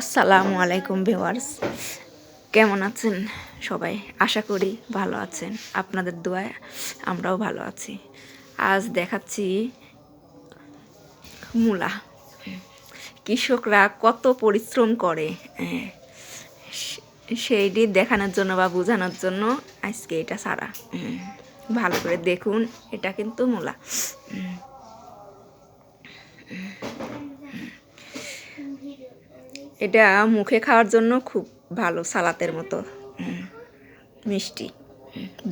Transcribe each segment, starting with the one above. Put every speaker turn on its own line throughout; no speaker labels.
আসসালামু আলাইকুম ভিউয়ার্স, কেমন আছেন সবাই? আশা করি ভালো আছেন। আপনাদের দোয়ায় আমরাও ভালো আছি। আজ দেখাচ্ছি মূলা। কৃষকরা কত পরিশ্রম করে সেইটি দেখানোর জন্য বা বোঝানোর জন্য আজকে এটা ছাড়া। ভালো করে দেখুন, এটা কিন্তু মূলা। এটা মুখে খাওয়ার জন্য খুব ভালো, সালাতের মতো মিষ্টি,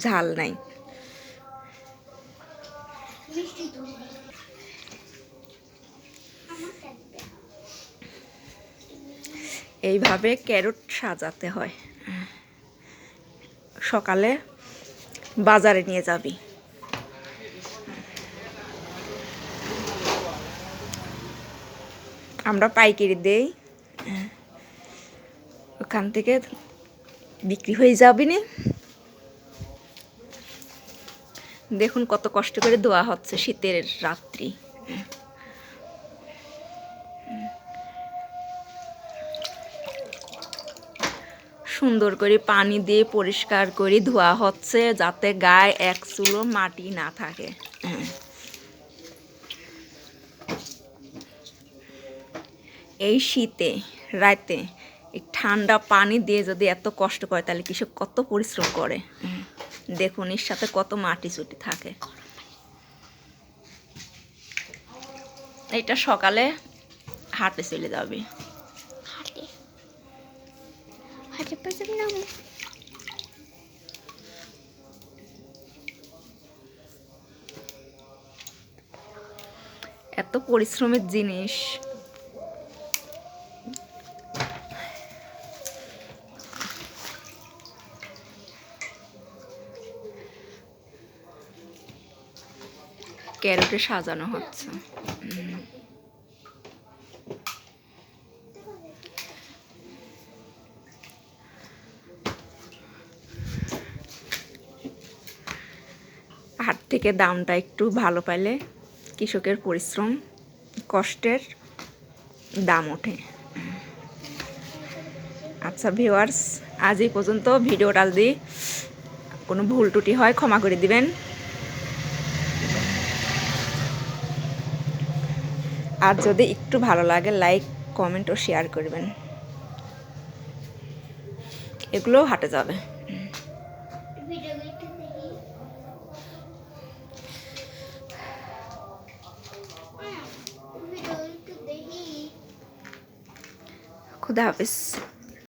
ঝাল নাই। এইভাবে ক্যারট সাজাতে হয়। সকালে বাজারে নিয়ে যাবি, আমরা পাইকারি দেই, ওখান থেকে বিক্রি হয়ে যাবি না। দেখুন কত কষ্ট করে ধোয়া হচ্ছে শীতের রাত্রি। সুন্দর করে পানি দিয়ে পরিষ্কার করে ধোয়া হচ্ছে যাতে গায়ে এক চুলো মাটি না থাকে। এই শীতে রাতে এই ঠান্ডা পানি দিয়ে যদি এত কষ্ট করে তাহলে কৃষক কত পরিশ্রম করে। দেখুন এর সাথে কত মাটি চুটি থাকে। এটা সকালে হাটে চলে যাবে। এত পরিশ্রমের জিনিস। ক্যারটে সাজানো হচ্ছে। হাট থেকে দামটা একটু ভালো পাইলে কৃষকের পরিশ্রম কষ্টের দাম ওঠে। আচ্ছা ভিউয়ার্স, আজ এই পর্যন্ত। ভিডিওটা যদি কোনো ভুল ত্রুটি হয় ক্ষমা করে দিবেন। আর যদি একটু ভালো লাগে লাইক, কমেন্ট ও শেয়ার করবেন। এগুলোও হাটে যাবে। খুদা হাফেজ।